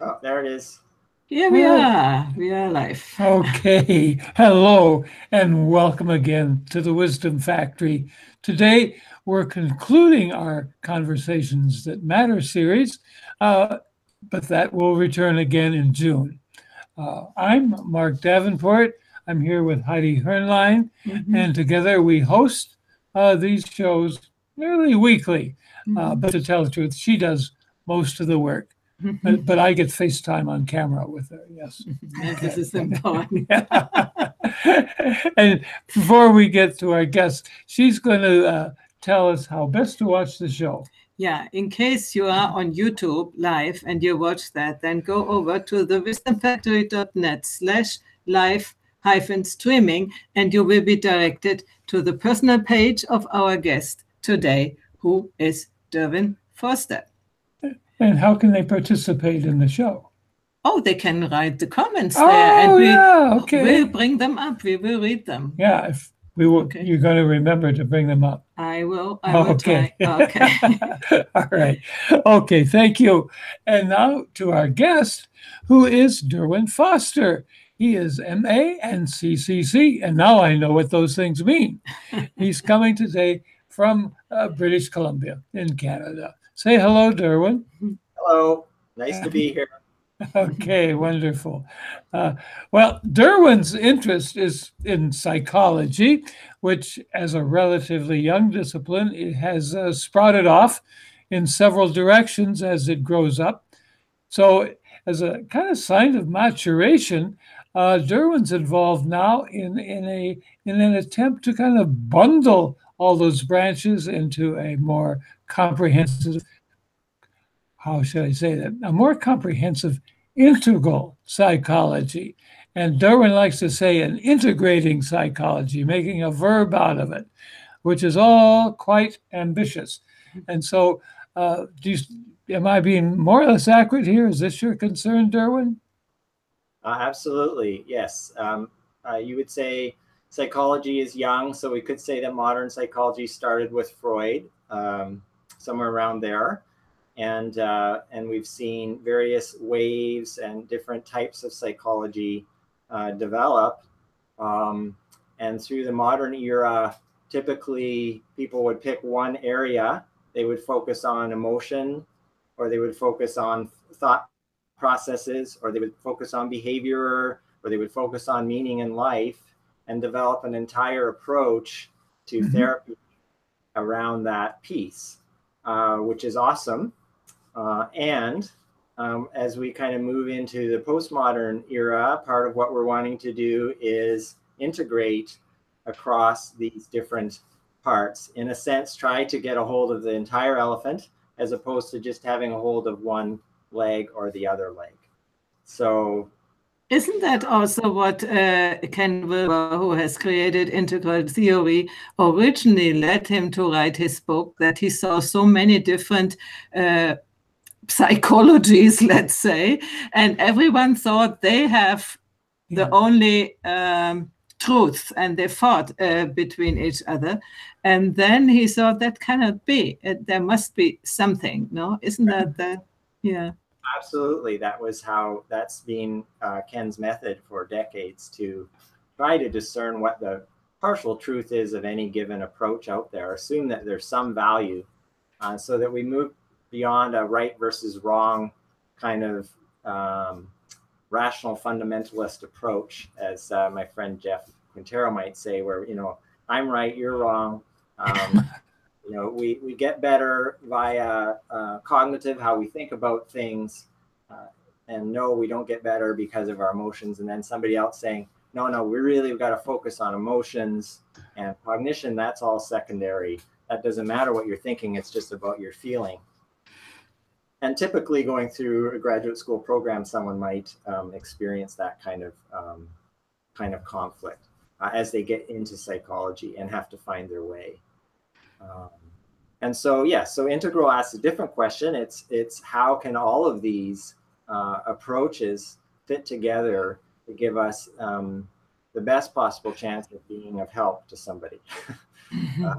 Oh, there it is. Here we Oh, are. We are live. okay. Hello and welcome again to the Wisdom Factory. Today we're concluding our Conversations That Matter series, but that will return again in June. I'm Mark Davenport. I'm here with Heidi Hernlein, Mhm, and together we host these shows nearly weekly. mhm, But to tell the truth, she does most of the work. mhm. But I get FaceTime on camera with her, yes. And this is important. Yeah. And before we get to our guest, she's going to tell us how best to watch the show. Yeah, in case you are on YouTube live and you watch that, then go over to the wisdomfactory.net/live streaming and you will be directed to the personal page of our guest today, who is Derwin Foster. And how can they participate in the show? Oh, they can write the comments there and Oh, we yeah. will Okay. bring them up. We will read them. Yeah. If we will, Okay. you're going to remember to bring them up. I will Okay. try. Okay. All right. Okay. Thank you. And now to our guest, who is Durwin Foster. He is MA and CCC. And now I know what those things mean. He's coming today from British Columbia in Canada. Say hello, Derwin. Hello. Nice to be here. Okay, wonderful. Uh, well, Derwin's interest is in psychology, which, as a relatively young discipline, it has sprouted off in several directions as it grows up. So, as a kind of sign of maturation, Derwin's involved now in an attempt to kind of bundle all those branches into a more comprehensive, how should I say that, a more comprehensive integral psychology. And Darwin likes to say an integrating psychology, making a verb out of it, which is all quite ambitious. And so, am I being more or less accurate here? Is this your concern, Derwin? Absolutely. Yes. You would say psychology is young, so we could say that modern psychology started with Freud, somewhere around there, and we've seen various waves and different types of psychology develop. Um, and through the modern era, typically people would pick one area. They would focus on emotion, or they would focus on thought processes, or they would focus on behavior, or they would focus on meaning in life, and develop an entire approach to Mm-hmm. therapy around that piece, which is awesome. And as we kind of move into the postmodern era, part of what we're wanting to do is integrate across these different parts. In a sense, try to get a hold of the entire elephant as opposed to just having a hold of one leg or the other leg. So, Isn't that also what Ken Wilber, who has created integral theory, originally led him to write his book? That he saw so many different uh, psychologies, let's say, and everyone thought they have the Yeah. only truth, and they fought between each other. And then he thought that cannot be. There must be something, no? Isn't that the, yeah. absolutely, that's been Ken's method for decades to try to discern what the partial truth is of any given approach out there. Assume that there's some value, so that we move beyond a right versus wrong kind of rational fundamentalist approach, as my friend Jeff Quintero might say, where I'm right, you're wrong. Um, we get better via cognitive, how we think about things, uh, and no, we don't get better because of our emotions. And then somebody else saying, no, we really got to focus on emotions and cognition. That's all secondary. That doesn't matter what you're thinking. It's just about your feeling. And typically, going through a graduate school program, someone might experience that kind of conflict as they get into psychology and have to find their way. Um, and so, yeah, so integral asks a different question. It's how can all of these approaches fit together to give us the best possible chance of being of help to somebody, uh,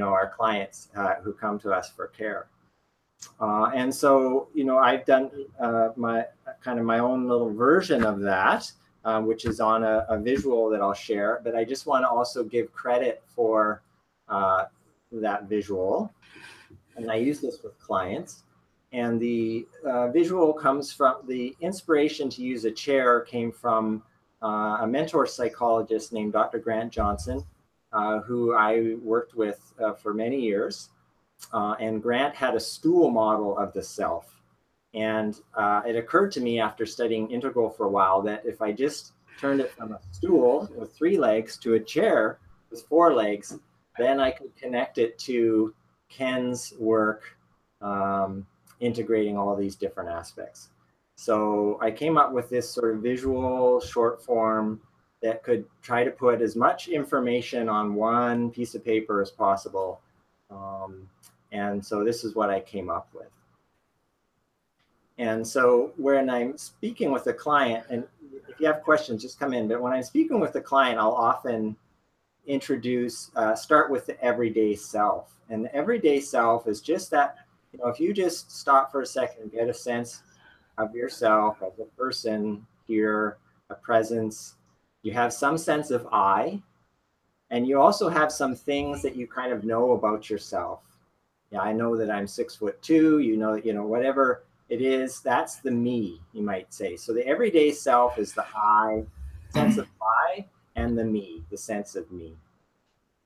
our clients who come to us for care. And so, I've done my own little version of that, which is on a visual that I'll share. But I just want to also give credit for that visual. And I use this with clients. And the visual comes from, the inspiration to use a chair came from a mentor psychologist named Dr. Grant Johnson, who I worked with for many years. And Grant had a stool model of the self. And it occurred to me after studying integral for a while that if I just turned it from a stool with 3 legs to a chair with 4 legs, then I could connect it to Ken's work, integrating all these different aspects. So I came up with this sort of visual short form that could try to put as much information on one piece of paper as possible. And so this is what I came up with. And so when I'm speaking with a client, and if you have questions, just come in. But when I'm speaking with a client, I'll often start with the everyday self. And the everyday self is just that, if you just stop for a second and get a sense of yourself as a person here, a presence, you have some sense of I, and you also have some things that you kind of know about yourself. Yeah, I know that I'm 6'2", whatever it is, that's the me, you might say. So the everyday self is the I, sense of I, and the me, the sense of me.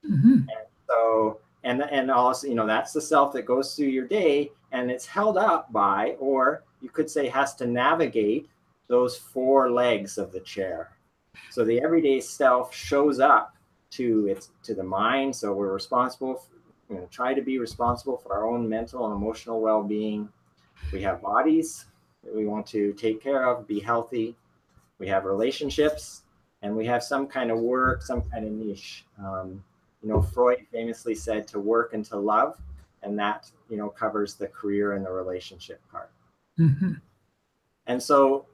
Mm-hmm. And so, and also, that's the self that goes through your day, and it's held up by, or you could say has to navigate those 4 legs of the chair. So the everyday self shows up to the mind. So we're responsible, try to be responsible for our own mental and emotional well-being. We have bodies that we want to take care of, be healthy. We have relationships, and we have some kind of work, some kind of niche. Freud famously said to work and to love, and that, covers the career and the relationship part. Mm-hmm. And so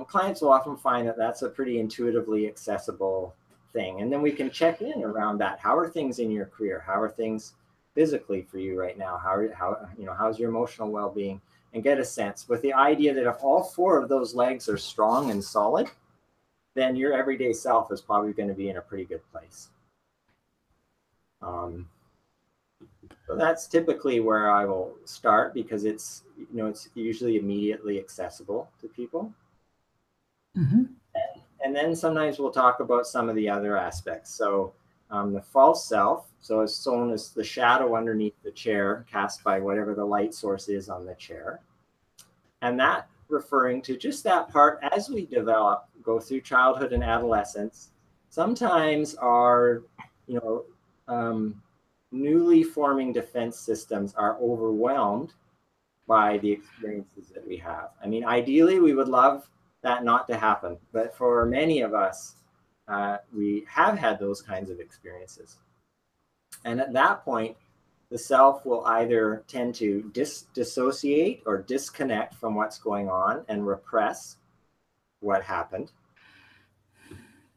clients will often find that that's a pretty intuitively accessible thing. And then we can check in around that. How are things in your career? How are things physically for you right now? How's your emotional well-being? And get a sense with the idea that if all 4 of those legs are strong and solid, then your everyday self is probably going to be in a pretty good place. So that's typically where I will start, because it's usually immediately accessible to people. Mm-hmm. And then sometimes we'll talk about some of the other aspects. So the false self, so it's shown as the shadow underneath the chair cast by whatever the light source is on the chair. And that referring to just that part as we develop, go through childhood and adolescence, sometimes our, newly forming defense systems are overwhelmed by the experiences that we have. I mean, ideally, we would love that not to happen, but for many of us, we have had those kinds of experiences. And at that point, the self will either tend to dissociate or disconnect from what's going on and repress what happened,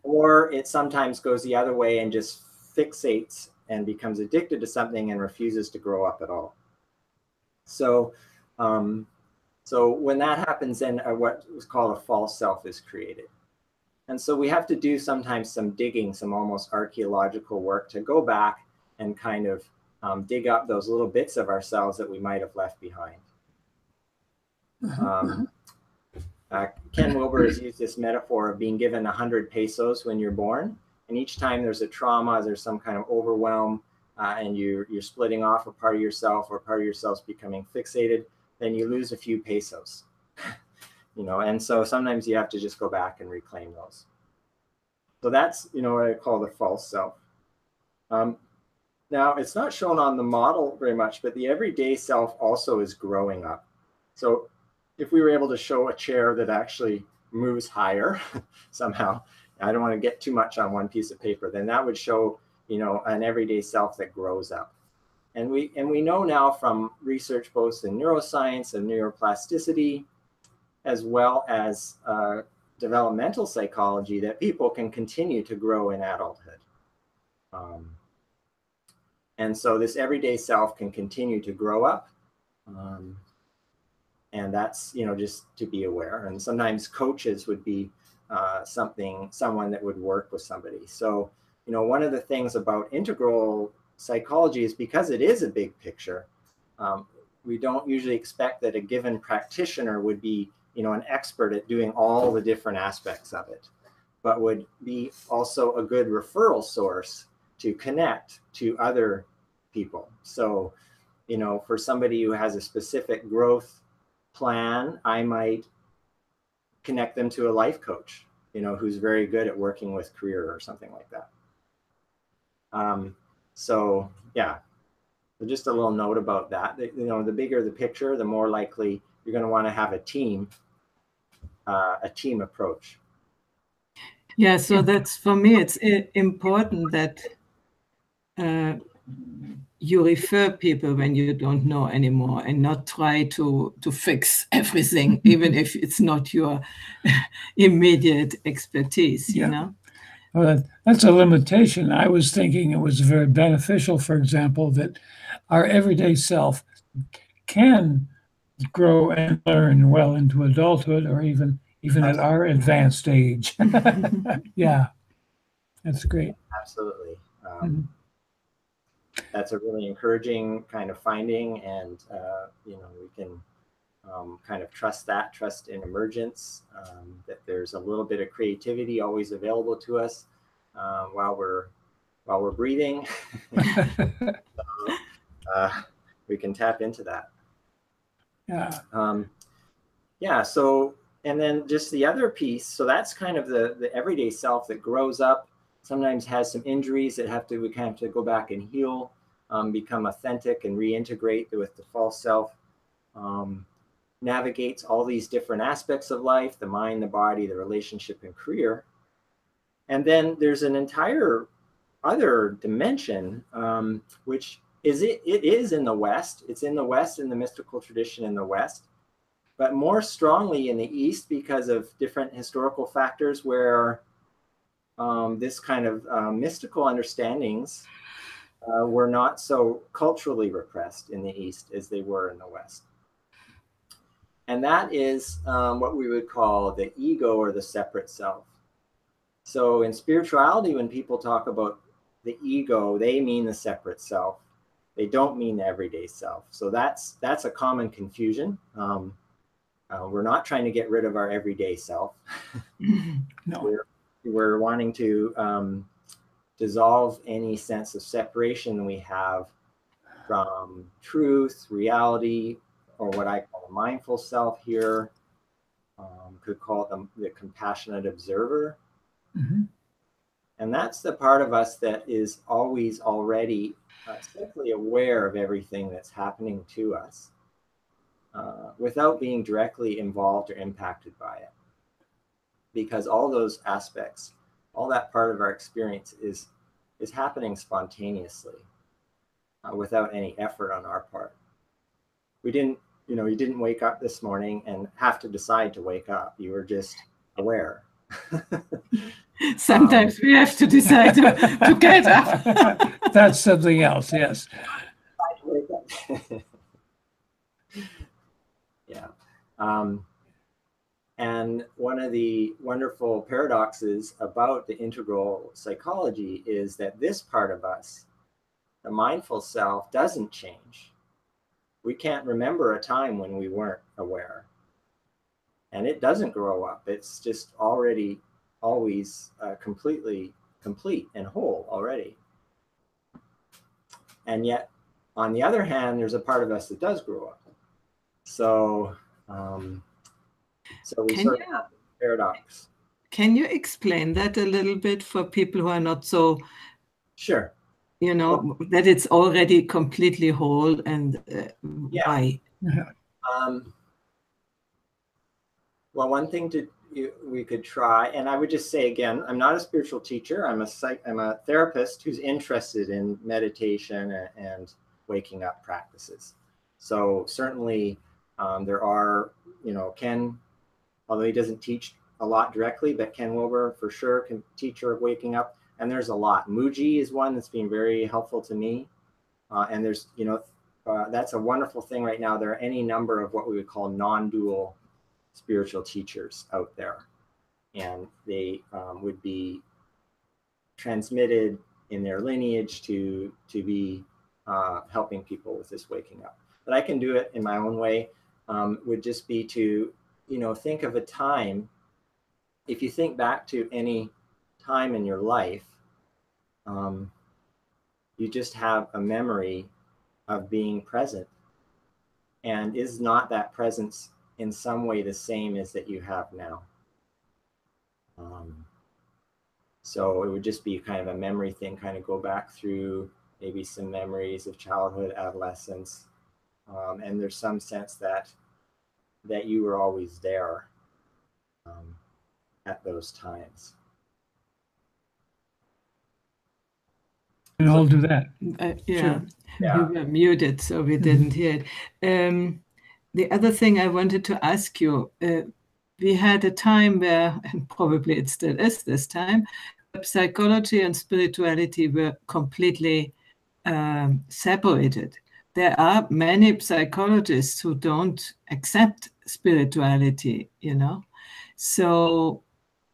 or it sometimes goes the other way and just fixates and becomes addicted to something and refuses to grow up at all. So when that happens, then what was called a false self is created. And so we have to do sometimes some digging, some almost archaeological work to go back and kind of dig up those little bits of ourselves that we might have left behind. Ken Wilber has used this metaphor of being given 100 pesos when you're born. And each time there's a trauma, there's some kind of overwhelm, and you're splitting off a part of yourself, or part of yourself's becoming fixated, then you lose a few pesos. And so sometimes you have to just go back and reclaim those. So that's, what I call the false self. Now, it's not shown on the model very much, but the everyday self also is growing up. So if we were able to show a chair that actually moves higher somehow, I don't want to get too much on one piece of paper, then that would show, an everyday self that grows up. And we know now from research both in neuroscience and neuroplasticity, as well as developmental psychology, that people can continue to grow in adulthood. And so this everyday self can continue to grow up. And that's, just to be aware. And sometimes coaches would be someone that would work with somebody. So, one of the things about integral psychology is because it is a big picture, we don't usually expect that a given practitioner would be, an expert at doing all the different aspects of it, but would be also a good referral source to connect to other people. So, for somebody who has a specific growth plan, I might connect them to a life coach, who's very good at working with career or something like that. So yeah, just a little note about that. The bigger the picture, the more likely you're going to want to have a team approach. Yeah, so that's, for me, it's important that you refer people when you don't know anymore, and not try to fix everything, even if it's not your immediate expertise, you know? Well, that's a limitation. I was thinking it was very beneficial, for example, that our everyday self can grow and learn well into adulthood, or even at our advanced age. Yeah, that's great. Absolutely. That's a really encouraging kind of finding, and we can kind of trust in emergence, that there's a little bit of creativity always available to us while we're breathing. We can tap into that. Yeah. So, and then just the other piece, so that's kind of the everyday self that grows up, sometimes has some injuries that we kind of have to go back and heal, become authentic and reintegrate with the false self, navigates all these different aspects of life, the mind, the body, the relationship, and career. And then there's an entire other dimension, which it is in the West. It's in the West, in the mystical tradition in the West, but more strongly in the East because of different historical factors where this kind of mystical understandings were not so culturally repressed in the East as they were in the West. And that is what we would call the ego, or the separate self. So in spirituality, when people talk about the ego, they mean the separate self. They don't mean the everyday self. So that's a common confusion. We're not trying to get rid of our everyday self. No. We're wanting to dissolve any sense of separation we have from truth, reality, or what I call the mindful self here. Could call it the compassionate observer. Mm-hmm. And that's the part of us that is always already simply aware of everything that's happening to us without being directly involved or impacted by it. Because all those aspects, all that part of our experience is happening spontaneously without any effort on our part. You didn't wake up this morning and have to decide to wake up. You were just aware. Sometimes we have to decide to get up. That's something else, yes. Yeah. And one of the wonderful paradoxes about the integral psychology is that this part of us, the mindful self, doesn't change. We can't remember a time when we weren't aware. And it doesn't grow up. It's just already always completely complete and whole already. And yet, on the other hand, there's a part of us that does grow up. So we sort of have a paradox. Can you explain that a little bit for people who are not so... Sure. That it's already completely whole, and why? Well, one thing we could try, and I would just say again, I'm not a spiritual teacher. I'm a therapist who's interested in meditation and waking up practices. So certainly there are, Ken, although he doesn't teach a lot directly, but Ken Wilber for sure can teach her of waking up. And there's a lot. Muji is one that's been very helpful to me. And there's, that's a wonderful thing right now. There are any number of what we would call non-dual spiritual teachers out there, and they would be transmitted in their lineage to be helping people with this waking up. But I can do it in my own way. Would just be to, think of a time. If you think back to any time in your life, you just have a memory of being present. And is not that presence in some way the same as that you have now? So it would just be kind of a memory thing, kind of go back through maybe some memories of childhood, adolescence, and there's some sense that you were always there at those times. And I'll do that. Yeah, you were muted, so we didn't hear it. The other thing I wanted to ask you, we had a time where, and probably it still is this time, psychology and spirituality were completely separated. There are many psychologists who don't accept spirituality, So,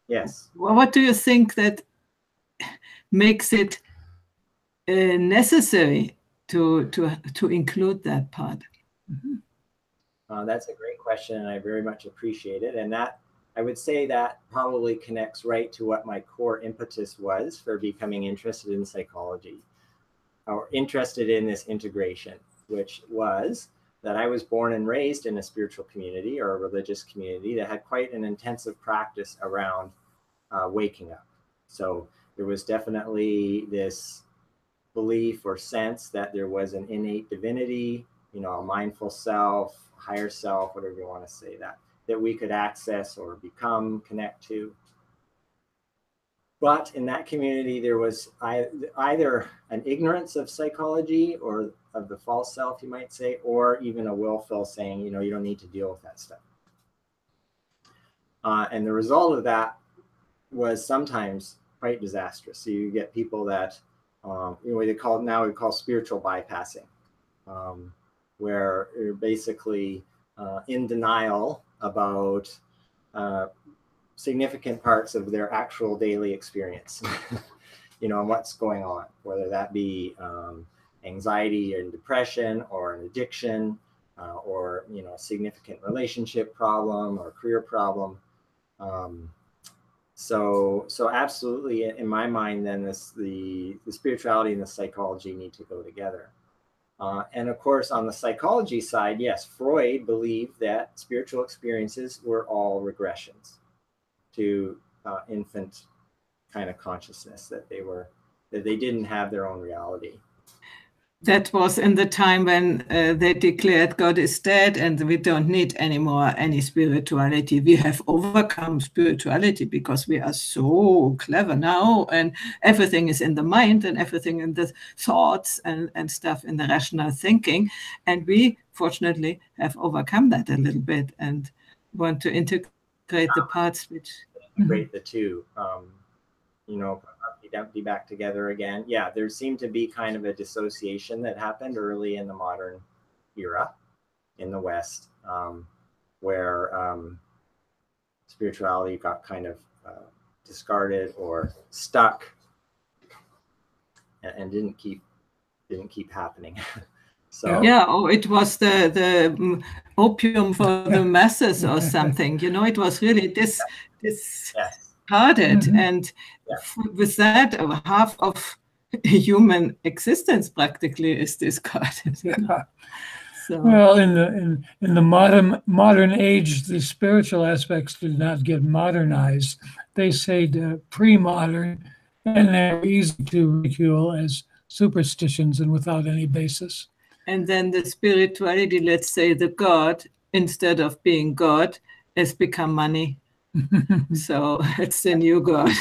yes. What do you think that makes it necessary to include that part? That's a great question, and I very much appreciate it. And that, I would say, that probably connects right to what my core impetus was for becoming interested in psychology, or interested in this integration, which was that I was born and raised in a spiritual community or a religious community that had quite an intensive practice around waking up. So there was definitely this belief or sense that there was an innate divinity, a mindful self, higher self, whatever you want to say, that we could access or become, connect to. But in that community, there was either an ignorance of psychology or of the false self, you might say, or even a willful saying, you don't need to deal with that stuff. And the result of that was sometimes quite disastrous. So you get people that, we call spiritual bypassing, where you're basically in denial about significant parts of their actual daily experience, and what's going on, whether that be anxiety and depression or an addiction, or, a significant relationship problem or career problem. So absolutely, in my mind, then the spirituality and the psychology need to go together. And of course, on the psychology side, yes, Freud believed that spiritual experiences were all regressions to infant kind of consciousness, that they didn't have their own reality. That was in the time when they declared God is dead and we don't need anymore any spirituality. We have overcome spirituality because we are so clever now, and everything is in the mind and everything in the thoughts and stuff in the rational thinking. And we, fortunately, have overcome that a little bit and want to integrate the parts which... Integrate the two. Be back together again. Yeah, there seemed to be kind of a dissociation that happened early in the modern era in the West, where spirituality got kind of discarded or stuck, and didn't keep happening. So it was the opium for the masses or something. It was really this. Yes. Discarded, and with that, half of human existence practically is discarded. So. Well, in the modern age, the spiritual aspects did not get modernized. They stayed pre-modern, and they're easy to ridicule as superstitions and without any basis. And then the spirituality, let's say the God, instead of being God, has become money. So it's the new God.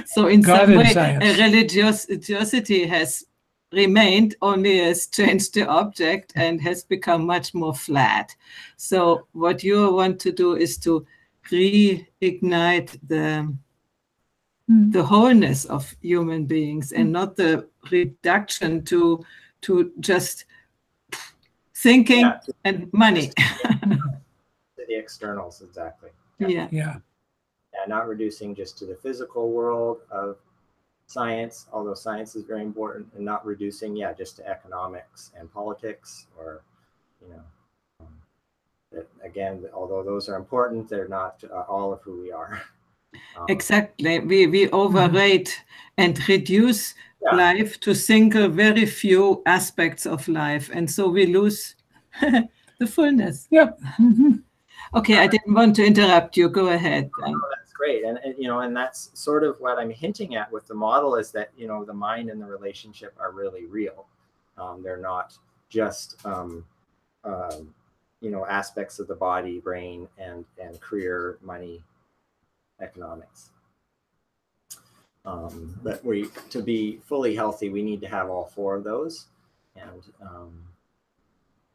So in God some way, science. Religiosity has remained, only has changed the object and has become much more flat. So what you want to do is to reignite the wholeness of human beings, and not the reduction to just thinking, Yeah, and money. to the externals, exactly. Yeah. Yeah. Yeah, not reducing just to the physical world of science, although science is very important, and not reducing, yeah, just to economics and politics, or, you know, that, again, although those are important, they're not all of who we are. Exactly. We overrate and reduce Yeah. life to single, very few aspects of life. And so we lose the fullness. Yep. Okay, I didn't want to interrupt you. Go ahead. Oh, that's great. And, you know, and that's sort of what I'm hinting at with the model, is that, you know, the mind and the relationship are really real. They're not just, you know, aspects of the body, brain, and career, money, economics. But to be fully healthy, we need to have all four of those,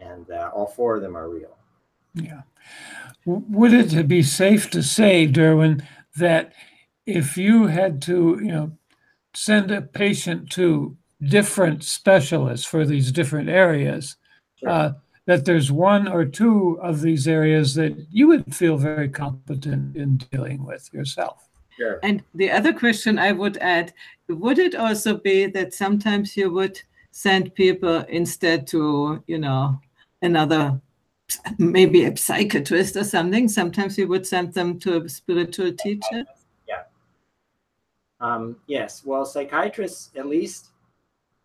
and all four of them are real. Yeah. Would it be safe to say, Durwin, that if you had to, you know, send a patient to different specialists for these different areas, Sure. that there's one or two of these areas that you would feel very competent in dealing with yourself? Sure. And the other question I would add, would it also be that sometimes you would send people instead to, you know, another, maybe a psychiatrist or something? Sometimes you would send them to a spiritual teacher? Yeah. Yes. Well, psychiatrists, at least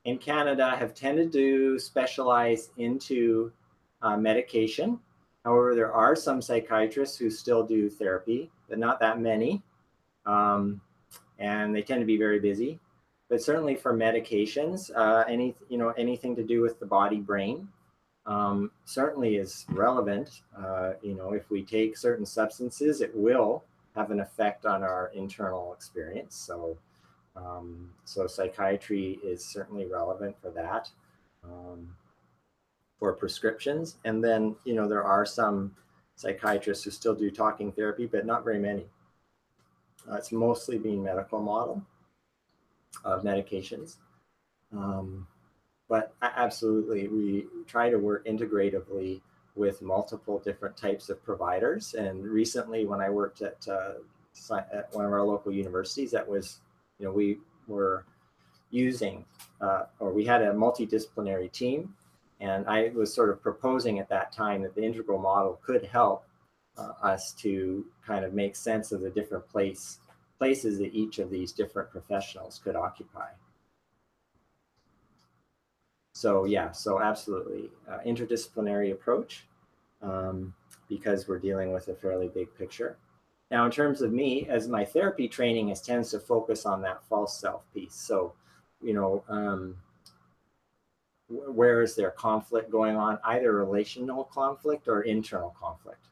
in Canada, have tended to specialize into medication. However, there are some psychiatrists who still do therapy, but not that many. And they tend to be very busy. But certainly for medications, anything to do with the body brain, certainly is relevant. You know, if we take certain substances, it will have an effect on our internal experience. So, so psychiatry is certainly relevant for that, for prescriptions. And then, you know, there are some psychiatrists who still do talking therapy, but not very many. It's mostly being medical model of medications. But absolutely, we try to work integratively with multiple different types of providers. And recently, when I worked at one of our local universities, that was, you know, we were using, or we had a multidisciplinary team. And I was sort of proposing at that time that the integral model could help us to kind of make sense of the different places that each of these different professionals could occupy. So yeah, so absolutely, interdisciplinary approach, because we're dealing with a fairly big picture. Now, in terms of me, as my therapy training tends to focus on that false self piece. So, you know, where is there conflict going on, either relational conflict or internal conflict,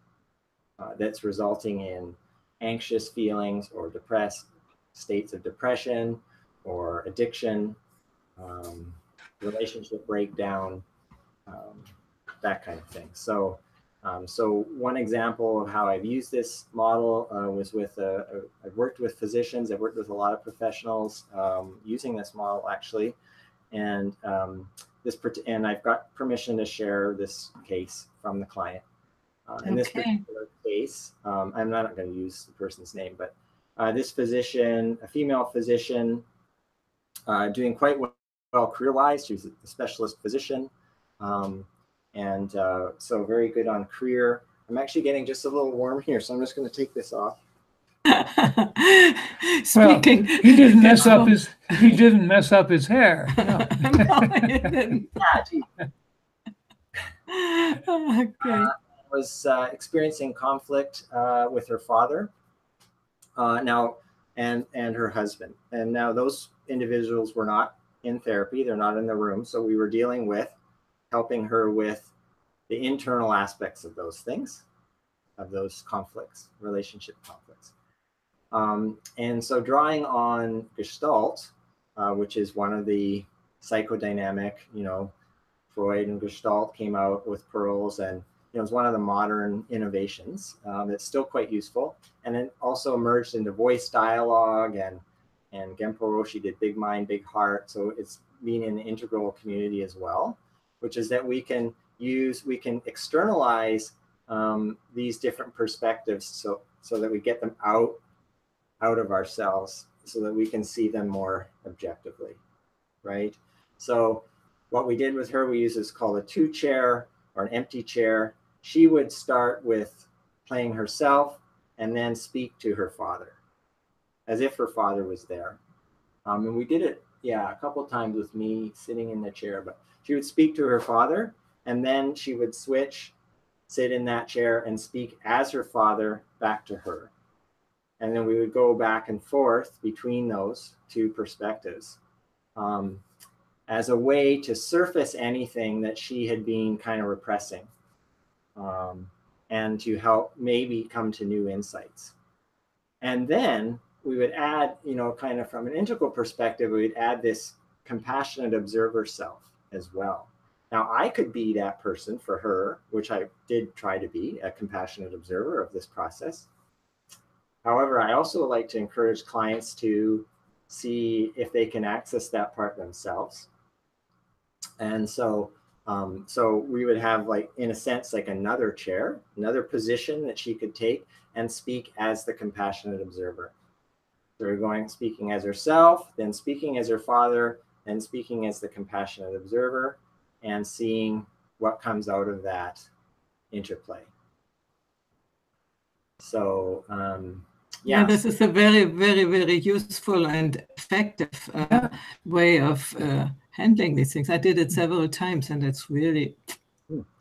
that's resulting in anxious feelings or depressed states of depression or addiction, relationship breakdown, that kind of thing. So, so one example of how I've used this model was with I've worked with physicians. I've worked with a lot of professionals using this model, actually, and and I've got permission to share this case from the client. In this particular case, I'm not going to use the person's name, but this physician, a female physician, doing quite well career-wise. She was a specialist physician, and so very good on career. I'm actually getting just a little warm here, so I'm just going to take this off. Speaking, well, he didn't mess up his hair. No, no he didn't. Okay. Was experiencing conflict with her father now, and her husband. And now those individuals were not in therapy. They're not in the room. So we were dealing with helping her with the internal aspects of those things, of those conflicts, relationship conflicts. And so drawing on Gestalt, which is one of the psychodynamic, you know, Freud and Gestalt came out with pearls, and you know, it's one of the modern innovations that's still quite useful. And it also emerged into voice dialogue, and Genpo Roshi did Big Mind, Big Heart. So it's being in the integral community as well, which is that we can we can externalize these different perspectives so that we get them out of ourselves so that we can see them more objectively, right? So what we did with her, we use this called a 2-chair or an empty chair. She would start with playing herself and then speak to her father as if her father was there. And we did it, a couple times with me sitting in the chair, but she would speak to her father and then she would switch, sit in that chair and speak as her father back to her. And then we would go back and forth between those two perspectives as a way to surface anything that she had been kind of repressing and to help maybe come to new insights. And then we would add, kind of from an integral perspective, we'd add this compassionate observer self as well. Now, I could be that person for her, which I did try to be, a compassionate observer of this process. However, I also like to encourage clients to see if they can access that part themselves. And so we would have, like, in a sense, like another chair, another position that she could take and speak as the compassionate observer. So we're speaking as herself, then speaking as her father, then speaking as the compassionate observer, and seeing what comes out of that interplay. So, this is a very, very, very useful and effective way of handling these things. I did it several times, and it's really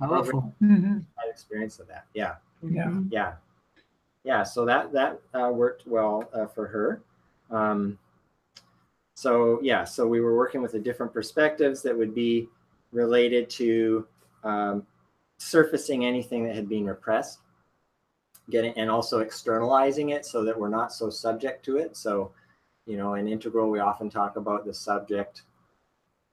powerful. I experienced that. Yeah. So that worked well for her. So we were working with the different perspectives that would be related to surfacing anything that had been repressed, and also externalizing it so that we're not so subject to it. So, in integral, we often talk about the subject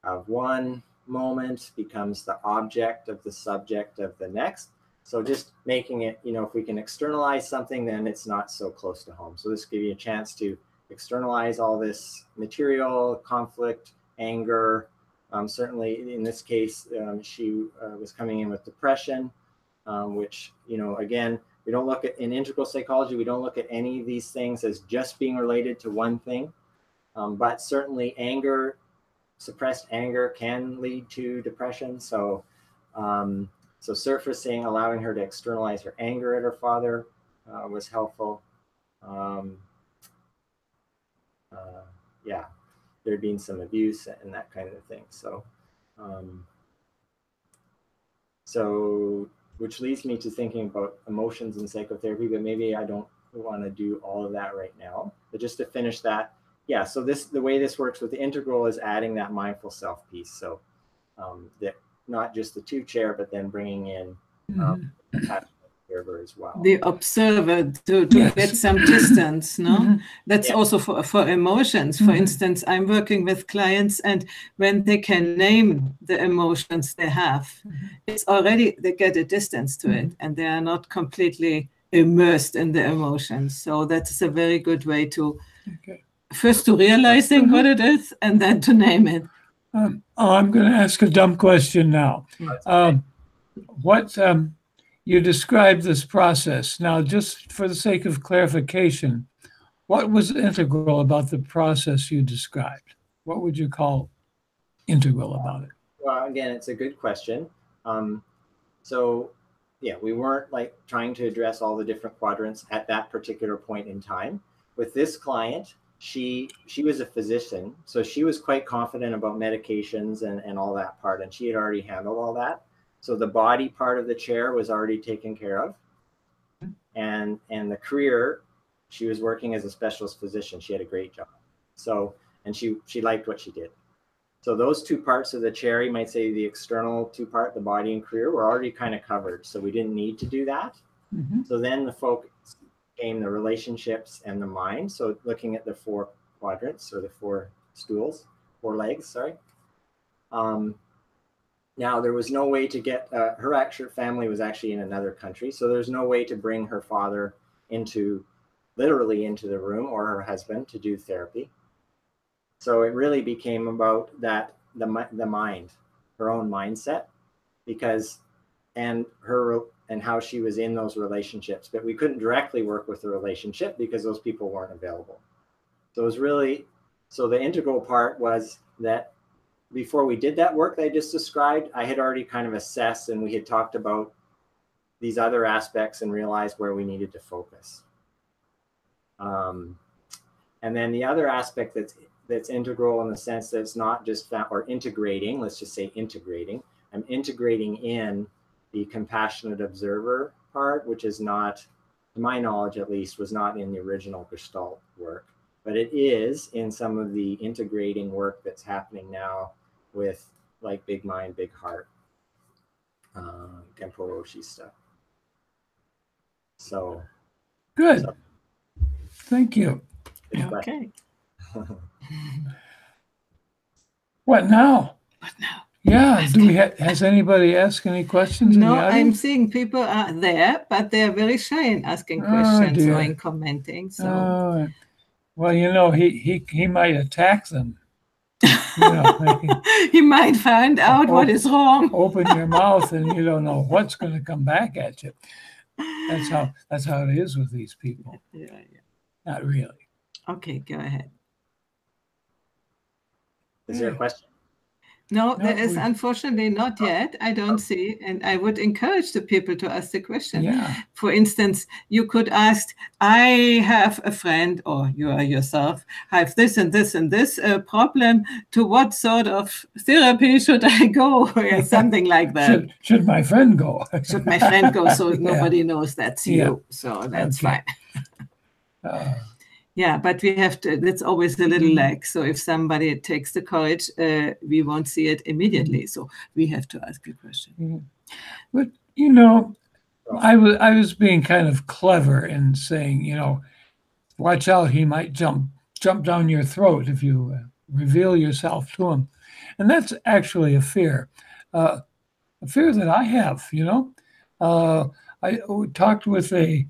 of one moment becomes the object of the subject of the next. So just making it, if we can externalize something, then it's not so close to home. So this gives you a chance to externalize all this material, conflict, anger. Certainly in this case, she was coming in with depression, which, again, we don't look at, in integral psychology, we don't look at any of these things as just being related to one thing. But certainly anger, suppressed anger can lead to depression. So surfacing, allowing her to externalize her anger at her father was helpful. There'd been some abuse and that kind of thing. So which leads me to thinking about emotions in psychotherapy, but maybe I don't want to do all of that right now. But just to finish that, so the way this works with the integral is adding that mindful self piece. So that not just the 2-chair, but then bringing in observer as well. The observer to get some distance, no? That's also for emotions. For instance, I'm working with clients, and when they can name the emotions they have, it's already, they get a distance to it, and they are not completely immersed in the emotions. So that's a very good way to first to realizing what it is, and then to name it. I'm going to ask a dumb question now. You described this process. Now, just for the sake of clarification, what was integral about the process you described? What would you call integral about it? Well, again, it's a good question. We weren't like trying to address all the different quadrants at that particular point in time. With this client, she was a physician, so she was quite confident about medications and all that part, and she had already handled all that. So the body part of the chair was already taken care of. And the career, she was working as a specialist physician. She had a great job. So, and she liked what she did. So those two parts of the chair, you might say the external two part, the body and career, were already kind of covered. So we didn't need to do that. So then the focus came the relationships and the mind. So looking at the 4 quadrants, or the 4 legs, sorry. Now, there was no way to get, her actual family was actually in another country, so there's no way to bring her father literally into the room, or her husband, to do therapy. So it really became about the mind, her own mindset, because and how she was in those relationships, but we couldn't directly work with the relationship because those people weren't available. So it was really, so the integral part was that before we did that work that I just described, I had already kind of assessed, and we had talked about these other aspects and realized where we needed to focus. And then the other aspect that's integral in the sense that it's not just that, or integrating, let's just say integrating. I'm integrating in the compassionate observer part, which is not, to my knowledge at least, was not in the original Gestalt work, but it is in some of the integrating work that's happening now with like Big Mind, Big Heart, Genpo Roshi stuff. So good. Thank you. Okay. What now? What now? Yeah. Has anybody asked any questions? No, in the I'm audience? seeing people are there, but they're very shy in asking questions or in commenting. So, well, you know, he might attack them. You know, he might find out what is wrong. Open your mouth, and you don't know what's going to come back at you. That's how it is with these people. Yeah. Not really. Okay, go ahead. Is there a question? No, there is unfortunately not yet. I don't see, and I would encourage the people to ask the question. Yeah. For instance, you could ask, I have a friend, or you are yourself, have this and this and this problem. To what sort of therapy should I go? Or something like that. Should my friend go? Should my friend go? So nobody knows that's you. So that's fine. Yeah, but we have to, that's always a little lag. So if somebody takes the courage, we won't see it immediately. So we have to ask a question. But, you know, I was being kind of clever in saying, you know, watch out, he might jump down your throat if you reveal yourself to him. And that's actually a fear that I have, you know. I talked with a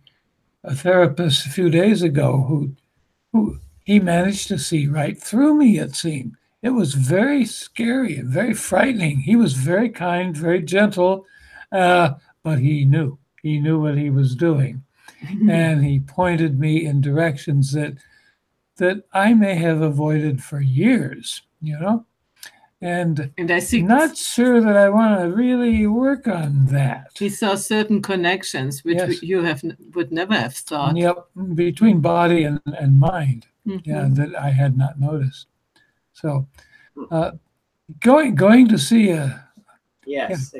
therapist a few days ago who he managed to see right through me, it seemed. It was very scary and very frightening. He was very kind, very gentle, but he knew what he was doing. And he pointed me in directions that I may have avoided for years, you know? And I see, not sure that I want to really work on that. He saw certain connections which you would never have thought. Yep, between body and mind, that I had not noticed. So, going to see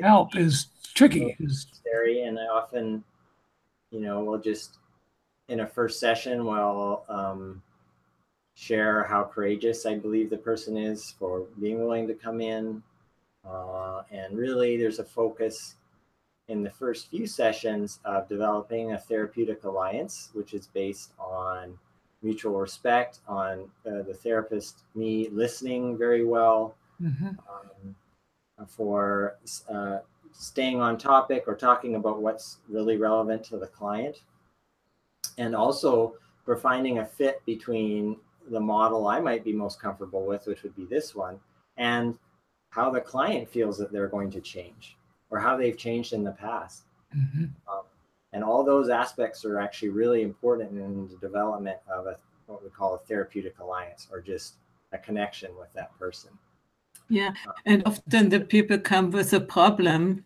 help is tricky. Scary, and I often, you know, will just in a first session, we'll share how courageous I believe the person is for being willing to come in. And really there's a focus in the first few sessions of developing a therapeutic alliance, which is based on mutual respect, on the therapist, me listening very well, for staying on topic or talking about what's really relevant to the client. And also for finding a fit between the model I might be most comfortable with, which would be this one, and how the client feels that they're going to change or how they've changed in the past. And all those aspects are actually really important in the development of what we call a therapeutic alliance, or just a connection with that person. Yeah, and often the people come with a problem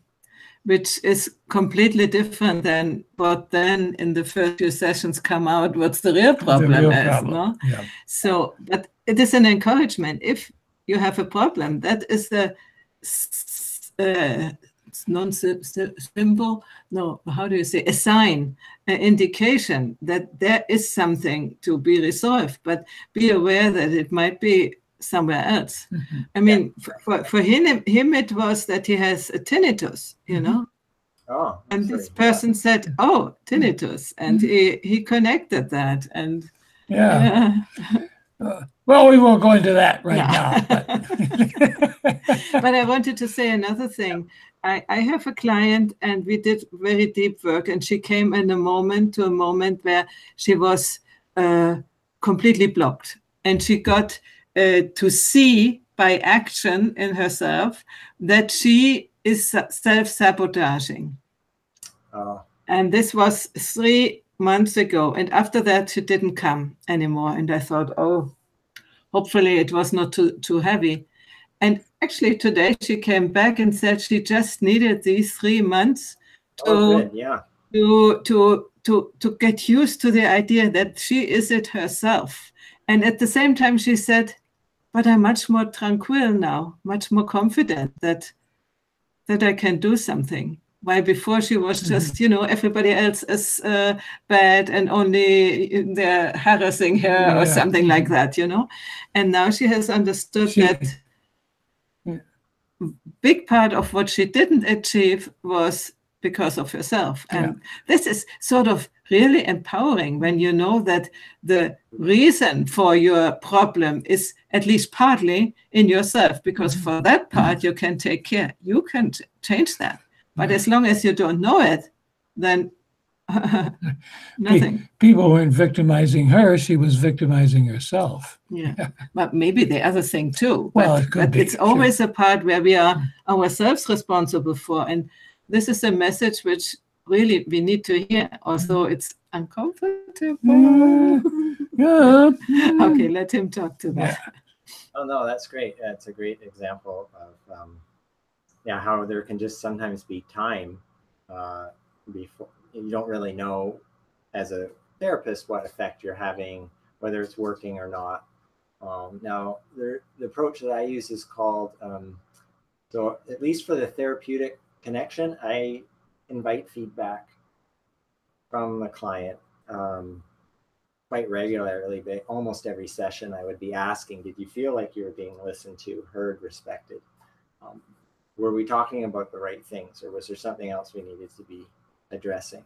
which is completely different than what then in the first few sessions come out what's the real problem is. No? Yeah. So, but it is an encouragement. If you have a problem, that is the non-symbol, no, how do you say, a sign, an indication that there is something to be resolved, but be aware that it might be somewhere else. I mean, for him it was that he has a tinnitus, you know. Oh, and this person said, "Oh, tinnitus," and he connected that, and well, we won't go into that right now. But I wanted to say another thing. I have a client, and we did very deep work, and she came in a moment where she was completely blocked, and she got to see by action in herself that she is self-sabotaging. Oh. And this was 3 months ago. And after that, she didn't come anymore. And I thought, oh, hopefully it was not too heavy. And actually today she came back and said she just needed these 3 months to get used to the idea that she is it herself. And at the same time she said, but I'm much more tranquil now, much more confident that I can do something. While before she was just, everybody else is bad and only they're harassing her or something like that, And now she has understood that big part of what she didn't achieve was because of herself. And this is sort of really empowering when you know that the reason for your problem is at least partly in yourself, because for that part you can take care. You can change that. But as long as you don't know it, then nothing. People weren't victimizing her. She was victimizing herself. Yeah. But maybe the other thing too. Well, it could be. It's always a part where we are ourselves responsible for. And this is a message which really we need to hear. Also, it's uncomfortable. Okay, let him talk to that. Oh, no, that's great. That's a great example of how there can just sometimes be time before you don't really know as a therapist what effect you're having, whether it's working or not. Now, the approach that I use is called, so at least for the therapeutic connection, I invite feedback from the client quite regularly. But almost every session I would be asking, did you feel like you were being listened to, heard, respected? Were we talking about the right things, or was there something else we needed to be addressing?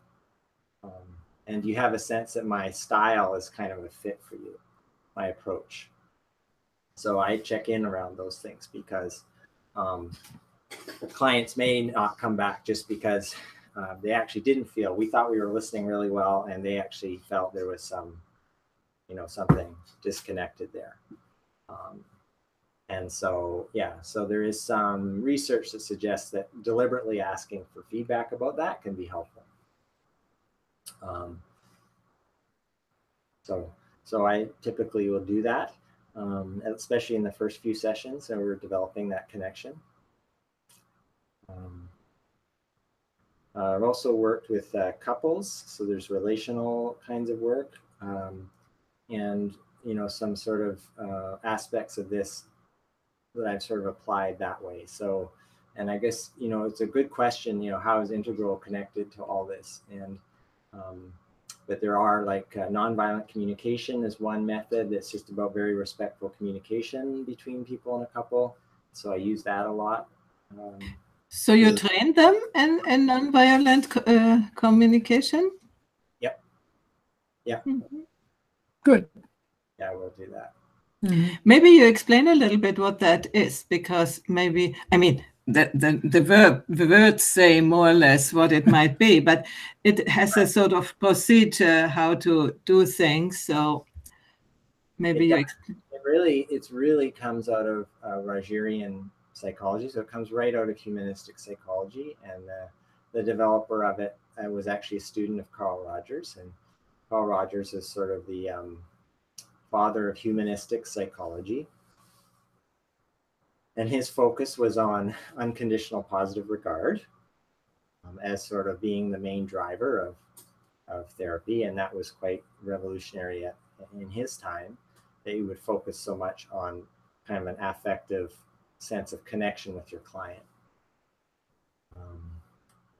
And you have a sense that my style is kind of a fit for you, my approach. So I check in around those things because the clients may not come back just because they actually didn't feel, we thought we were listening really well, and they actually felt there was some, something disconnected there. And so, so there is some research that suggests that deliberately asking for feedback about that can be helpful. So I typically will do that, especially in the first few sessions, so we're developing that connection. I've also worked with couples, so there's relational kinds of work, and some sort of aspects of this that I've sort of applied that way. So, and I guess it's a good question. How is integral connected to all this? And but there are like nonviolent communication is one method that's just about very respectful communication between people in a couple. So I use that a lot. So you train them in nonviolent communication? Yep. Yeah. Mm-hmm. Good. Yeah, we'll do that. Mm-hmm. Maybe you explain a little bit what that is, because maybe, the words say more or less what it might be, but it has a sort of procedure how to do things. So maybe you explain. It really comes out of Rogerian psychology. So it comes right out of humanistic psychology, and the developer of it was actually a student of Carl Rogers, and Carl Rogers is sort of the father of humanistic psychology. And his focus was on unconditional positive regard as sort of being the main driver of therapy. And that was quite revolutionary in his time, that you would focus so much on kind of an affective sense of connection with your client.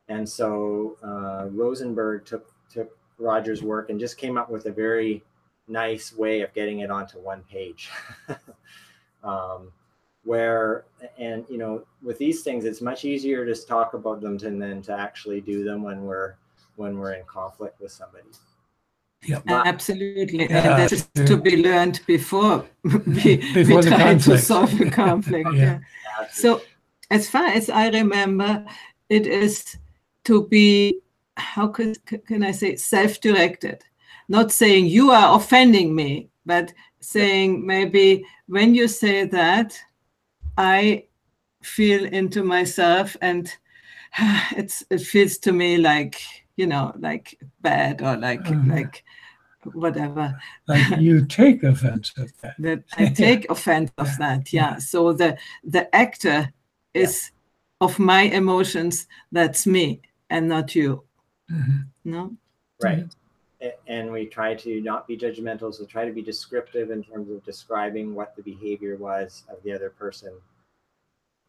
And so Rosenberg took Rogers' work and just came up with a very nice way of getting it onto one page. With these things, it's much easier to talk about them than to actually do them when we're in conflict with somebody. Yep. Absolutely. And that is to be learned before we try to solve a conflict. Yeah. So as far as I remember, it is to be, how can I say, self-directed. Not saying you are offending me, but saying maybe when you say that, I feel into myself, and it feels to me like, like bad, or like whatever. Like you take offense at that. That I take offense of that. Yeah. So the actor is of my emotions. That's me and not you. No. Right. And we try to not be judgmental, so try to be descriptive in terms of describing what the behavior was of the other person,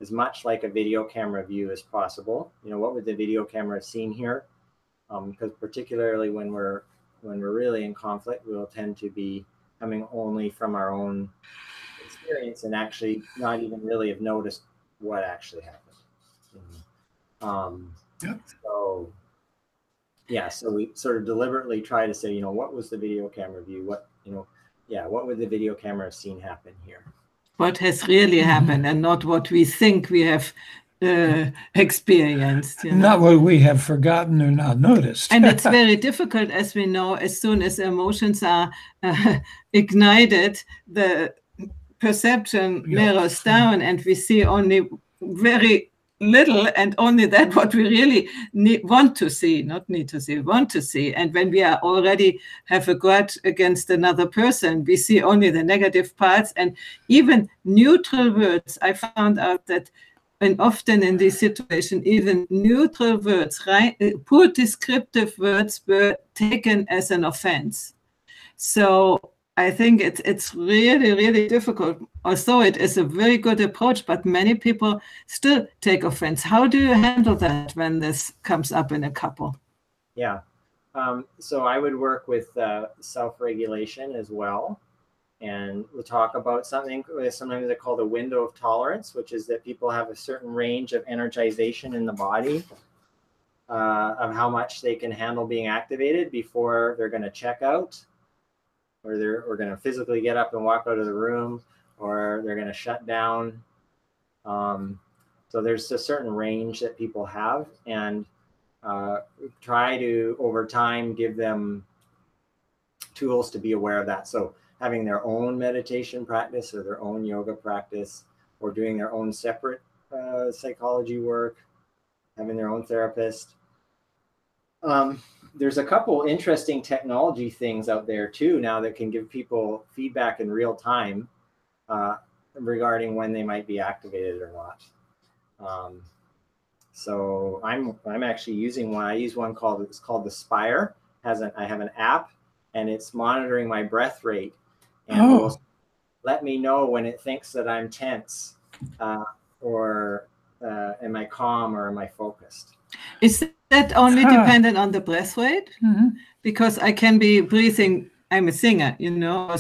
as much like a video camera view as possible. What would the video camera have seen here? Because particularly when we're really in conflict, we'll tend to be coming only from our own experience and actually not even really have noticed what actually happened. So so we sort of deliberately try to say, what was the video camera view? What would the video camera have seen happen here? What has really happened, and not what we think we have experienced. Not what we have forgotten or not noticed. And it's very difficult, as we know, as soon as emotions are ignited, the perception narrows down, and we see only very little, and only that what we really want to see. And when we are already have a grudge against another person, we see only the negative parts. And even neutral words, I found out that, and often in this situation, even neutral words, poor descriptive words, were taken as an offense. So I think it's really, really difficult. Although it is a very good approach, but many people still take offense. How do you handle that when this comes up in a couple? Yeah. So I would work with self-regulation as well. And we'll talk about something sometimes they call the window of tolerance, which is that people have a certain range of energization in the body of how much they can handle being activated before they're going to check out, or they're going to physically get up and walk out of the room, or they're going to shut down. So there's a certain range that people have, and try to, over time, give them tools to be aware of that. So having their own meditation practice or their own yoga practice, or doing their own separate psychology work, having their own therapist. There's a couple interesting technology things out there too now that can give people feedback in real time regarding when they might be activated or not. So I'm actually using one. I use one called the Spire. I have an app, and it's monitoring my breath rate, and will let me know when it thinks that I'm tense, or am I calm, or am I focused. Is that only dependent on the breath rate? Because I can be breathing, I'm a singer,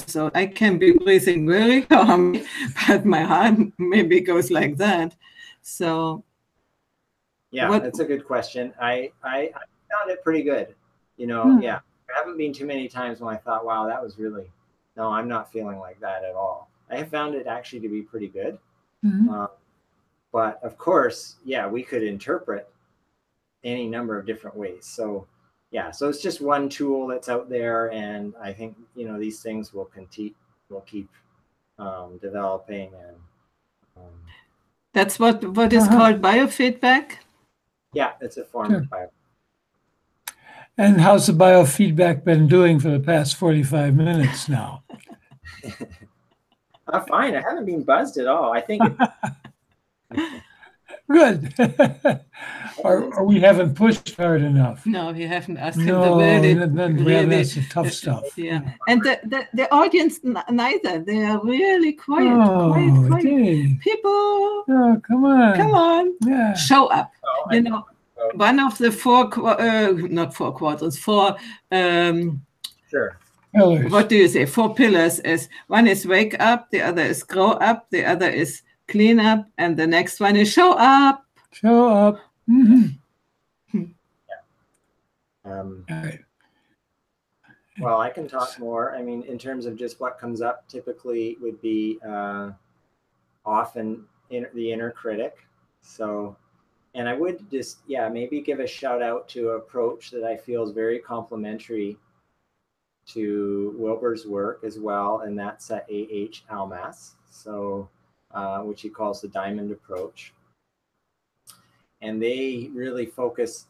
so I can be breathing very calm, but my heart maybe goes like that. So yeah, that's a good question. I found it pretty good. Yeah, there haven't been too many times when I thought, wow, that was really, no, I'm not feeling like that at all. I have found it actually to be pretty good. But of course, yeah, we could interpret any number of different ways. So yeah, so it's just one tool that's out there, and I think these things will keep developing. And that's what is called biofeedback. Yeah, it's a form of biofeedback. And how's the biofeedback been doing for the past 45 minutes now? Fine. I haven't been buzzed at all. I think good. or we haven't pushed hard enough. No, we haven't asked him we haven't asked the tough stuff. Yeah, and the audience neither. They are really quiet. Quiet. Dang. People. Oh, come on. Yeah. Show up. One of the four sure. Pillars. What do you say? 4 pillars is, one is wake up, the other is grow up, the other is clean up, and the next one is show up. Show up. All right. Well, I can talk more. I mean, in terms of just what comes up, typically would be often the inner critic. So, and I would just, maybe give a shout out to an approach that I feel is very complementary to Wilbur's work as well, and that's A.H. Almaas, so which he calls the diamond approach. and they really focus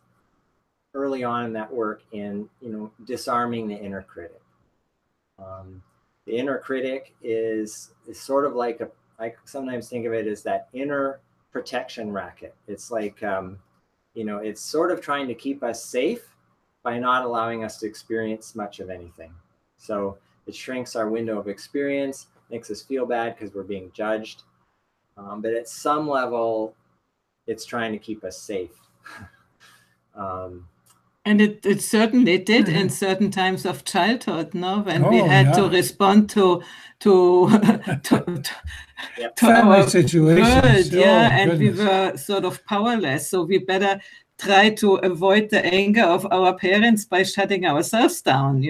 early on in that work in, disarming the inner critic. The inner critic is sort of like I sometimes think of it as that inner protection racket. It's like, it's sort of trying to keep us safe by not allowing us to experience much of anything. So it shrinks our window of experience, makes us feel bad because we're being judged. But at some level, it's trying to keep us safe. And it certainly did in certain times of childhood, no? When we had yeah. to respond to family our situations. world, yeah, and goodness. we were sort of powerless. So we better try to avoid the anger of our parents by shutting ourselves down,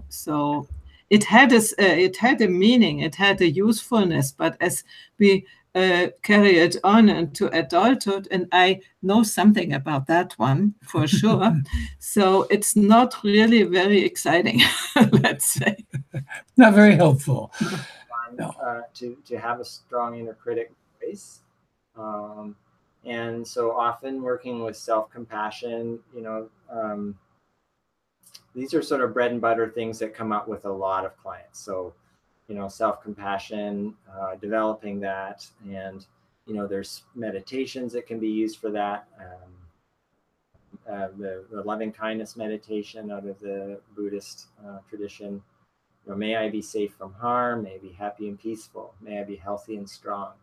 So it had a meaning, it had a usefulness, but as we carry it on into adulthood, and I know something about that one for sure. So it's not really very exciting, let's say. Not very helpful. No. To have a strong inner critic voice. And so often working with self-compassion, these are sort of bread and butter things that come up with a lot of clients. So, self-compassion, developing that, and, there's meditations that can be used for that. The loving kindness meditation out of the Buddhist tradition. May I be safe from harm, may I be happy and peaceful, may I be healthy and strong,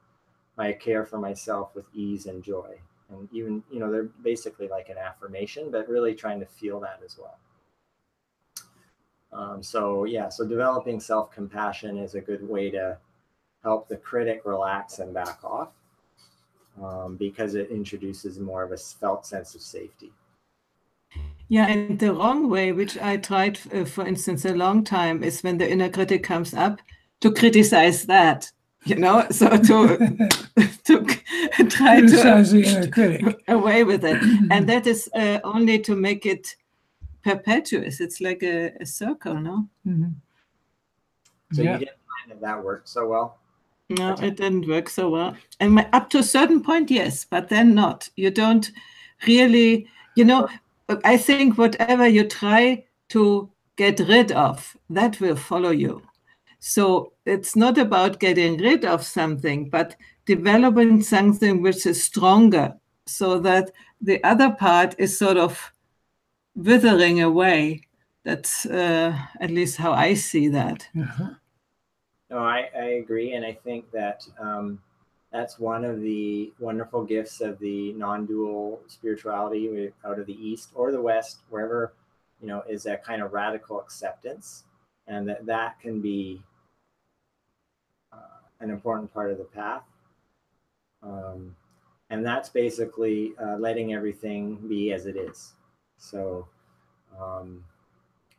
may I care for myself with ease and joy. And even, they're basically like an affirmation, but really trying to feel that as well. So developing self-compassion is a good way to help the critic relax and back off, because it introduces more of a felt sense of safety. Yeah, and the wrong way, which I tried, for instance, a long time, is when the inner critic comes up, to criticize that, so to try Criticize to the inner critic. away with it. And that is only to make it perpetuous. It's like a circle, no? Mm-hmm. So you didn't find that worked so well? No, it didn't work so well. And up to a certain point, yes, but then not. You don't really, I think whatever you try to get rid of, that will follow you. So it's not about getting rid of something, but developing something which is stronger, so that the other part is sort of withering away. That's at least how I see that. Uh-huh. No, I agree. And I think that that's one of the wonderful gifts of the non-dual spirituality out of the East or the West, wherever, is that kind of radical acceptance. And that can be an important part of the path. And that's basically letting everything be as it is. So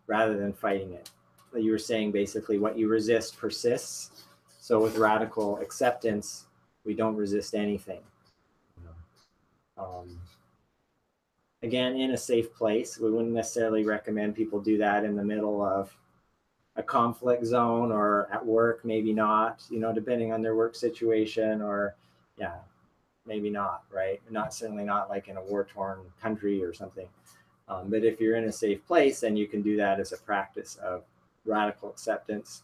rather than fighting it. You were saying basically what you resist persists. So with radical acceptance, we don't resist anything. Again, in a safe place. We wouldn't necessarily recommend people do that in the middle of a conflict zone or at work, maybe not, depending on their work situation, or maybe not, right? Certainly not like in a war-torn country or something. But if you're in a safe place, then you can do that as a practice of radical acceptance,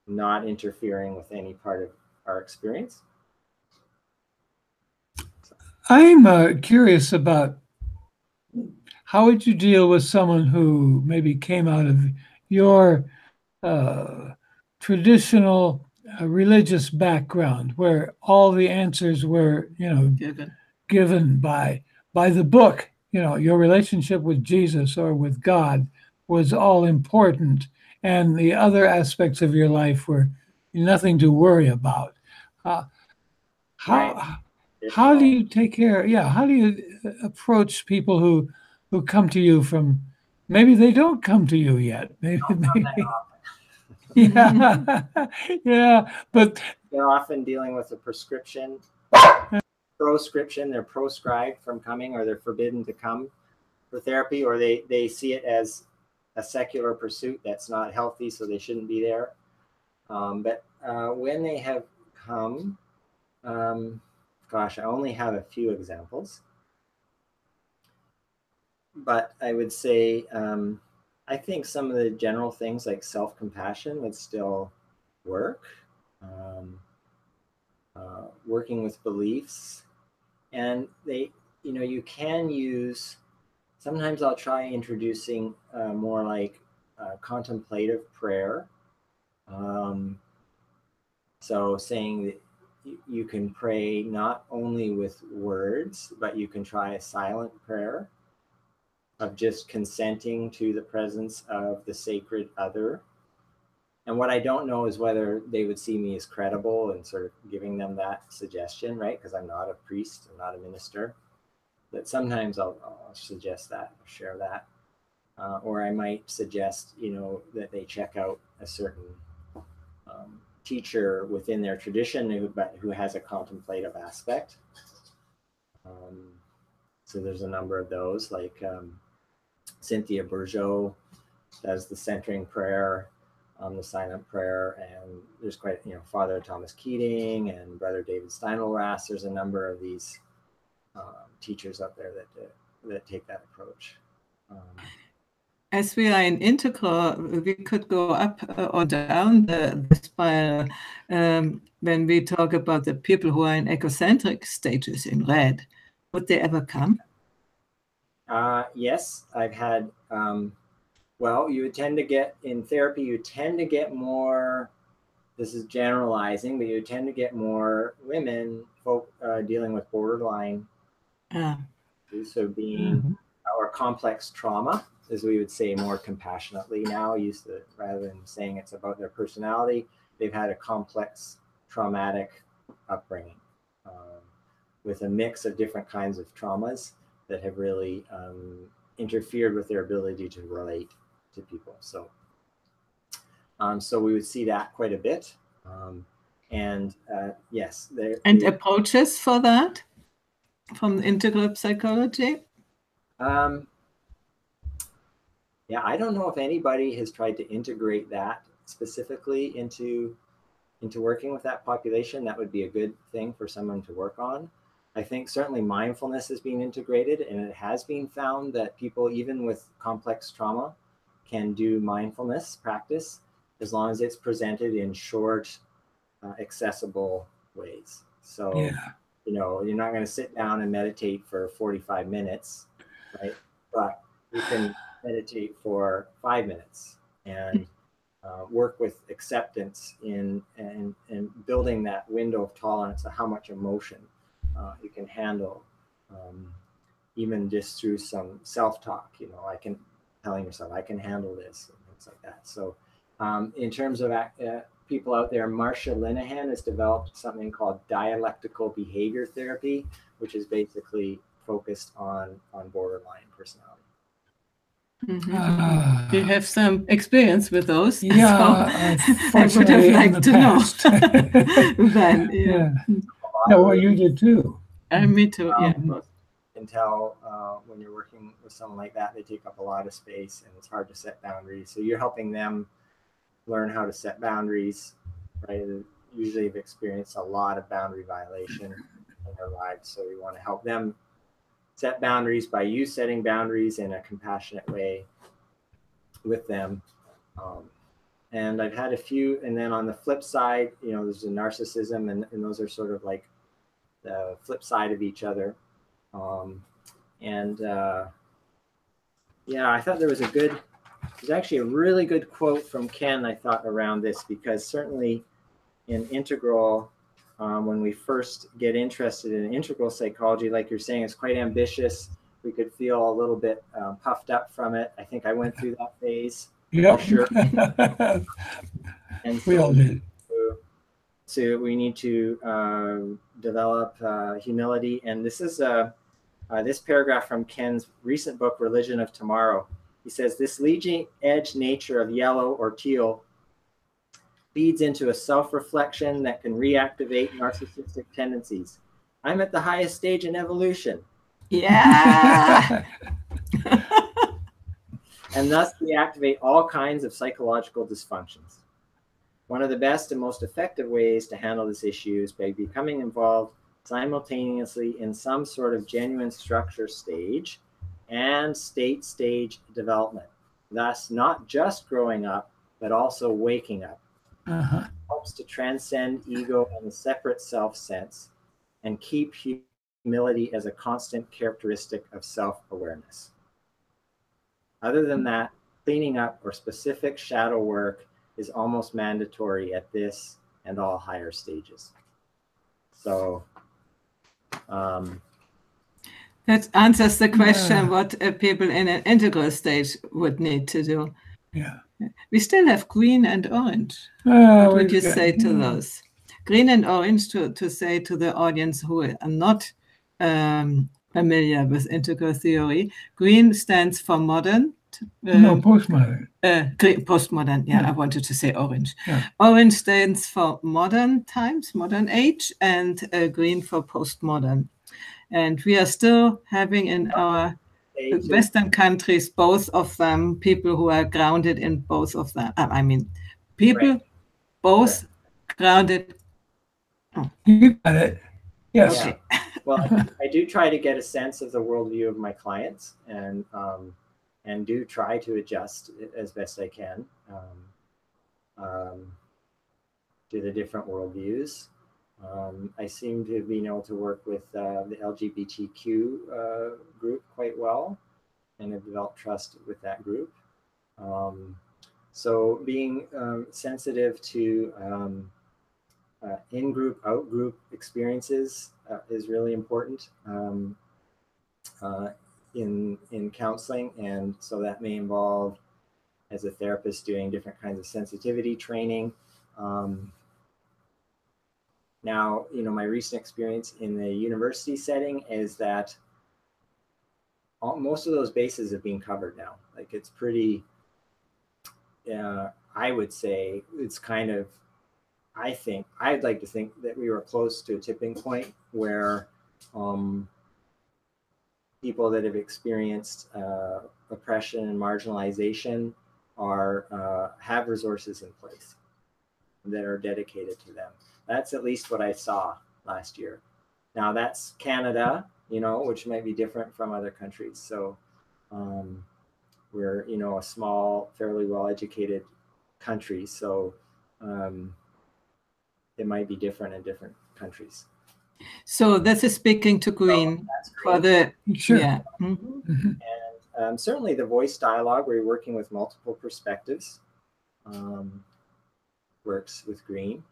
not interfering with any part of our experience. I'm curious about how would you deal with someone who maybe came out of your traditional religious background, where all the answers were, given by the book. Your relationship with Jesus or with God was all important, and the other aspects of your life were nothing to worry about. How do you take care? Yeah, how do you approach people who come to you from, maybe they don't come to you yet? Maybe. But they're often dealing with a prescription. They're proscribed from coming, or they're forbidden to come for therapy, or they see it as a secular pursuit that's not healthy, so they shouldn't be there. But when they have come, gosh, I only have a few examples. But I would say, I think some of the general things like self-compassion would still work. Working with beliefs, and you can use, sometimes I'll try introducing more like contemplative prayer. So saying that you can pray not only with words, but you can try a silent prayer of just consenting to the presence of the sacred other. And what I don't know is whether they would see me as credible and sort of giving them that suggestion, right? Because I'm not a priest, I'm not a minister. But sometimes I'll suggest that, or share that. Or I might suggest, that they check out a certain teacher within their tradition who has a contemplative aspect. So there's a number of those, like Cynthia Bourgeot does the centering prayer, the silent prayer, and there's quite, Father Thomas Keating and Brother David Steinelrath. There's a number of these teachers out there that take that approach. As we are in integral, we could go up or down the spiral when we talk about the people who are in egocentric stages in red. Would they ever come? Yes, I've had, well, you tend to get, in therapy, you tend to get more, this is generalizing, but you tend to get more women dealing with borderline. So being, or complex trauma, as we would say more compassionately now, rather than saying it's about their personality, they've had a complex traumatic upbringing with a mix of different kinds of traumas that have really interfered with their ability to relate to people. So we would see that quite a bit. Yes. And approaches for that from integral psychology? Yeah, I don't know if anybody has tried to integrate that specifically into working with that population. That would be a good thing for someone to work on. I think certainly mindfulness is being integrated, and it has been found that people, even with complex trauma, can do mindfulness practice as long as it's presented in short, accessible ways. So, you're not going to sit down and meditate for 45 minutes, right? But you can meditate for 5 minutes and work with acceptance and building that window of tolerance of how much emotion you can handle, even just through some self-talk. Telling yourself, I can handle this, and things like that. So in terms of people out there, Marcia Linehan has developed something called dialectical behavior therapy, which is basically focused on borderline personality. Mm-hmm. You have some experience with those. Yeah, so I would have liked to know. Then, well, you did too. Me too. Yeah. You can tell when you're working with someone like that, they take up a lot of space, and it's hard to set boundaries. So you're helping them learn how to set boundaries, right? Usually, they've experienced a lot of boundary violation in their lives, so you want to help them set boundaries by you setting boundaries in a compassionate way with them. And I've had a few, and then on the flip side, there's a narcissism, and those are sort of like the flip side of each other. I thought there's actually a really good quote from Ken, I thought, around this, because certainly in integral, when we first get interested in integral psychology, like you're saying, it's quite ambitious. We could feel a little bit puffed up from it. I think I went through that phase. Yep. For sure. And we all did. So we need to develop humility. And this is this paragraph from Ken's recent book, Religion of Tomorrow. He says, this leading edge nature of yellow or teal feeds into a self-reflection that can reactivate narcissistic tendencies. I'm at the highest stage in evolution. Yeah. And thus reactivate all kinds of psychological dysfunctions. One of the best and most effective ways to handle this issue is by becoming involved simultaneously in some sort of genuine structure stage and state stage development, thus not just growing up, but also waking up. Helps to transcend ego and the separate self sense and keep humility as a constant characteristic of self-awareness. Other than that, cleaning up or specific shadow work is almost mandatory at this and all higher stages. So that answers the question what people in an integral stage would need to do. Yeah. We still have green and orange. What would you say to those? Green and orange to say to the audience who are not familiar with integral theory. Green stands for modern. No, postmodern. Postmodern, yeah, I wanted to say orange. Yeah. Orange stands for modern times, modern age, and green for postmodern. And we are still having in our Western countries, both of them, people who are grounded in both of them. I mean, people both grounded. Oh. You got it. Yes. Okay. Well, I do try to get a sense of the worldview of my clients, and do try to adjust as best I can to the different worldviews. I seem to have been able to work with the LGBTQ group quite well, and have developed trust with that group. So being sensitive to in-group, out-group experiences is really important in counseling, and so that may involve, as a therapist, doing different kinds of sensitivity training. Now, my recent experience in the university setting is that most of those bases have been covered now. Like, it's pretty, I would say it's kind of, I'd like to think that we were close to a tipping point where people that have experienced oppression and marginalization have resources in place that are dedicated to them. That's at least what I saw last year. Now that's Canada, which might be different from other countries. So we're, a small, fairly well-educated country. So it might be different in different countries. So this is speaking to green for the sure. Yeah. Mm-hmm. And certainly the voice dialogue, where you're working with multiple perspectives, works with green.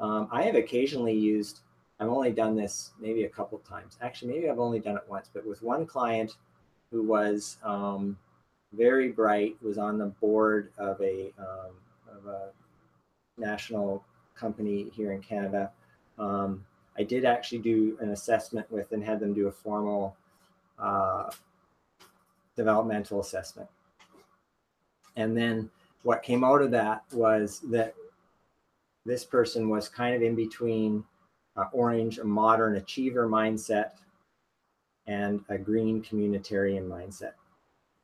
I have occasionally used, I've only done this maybe a couple times. Actually, maybe I've only done it once, but with one client who was very bright, was on the board of a national company here in Canada. I did actually do an assessment with and had them do a formal developmental assessment. And then what came out of that was that this person was kind of in between orange, a modern achiever mindset, and a green communitarian mindset.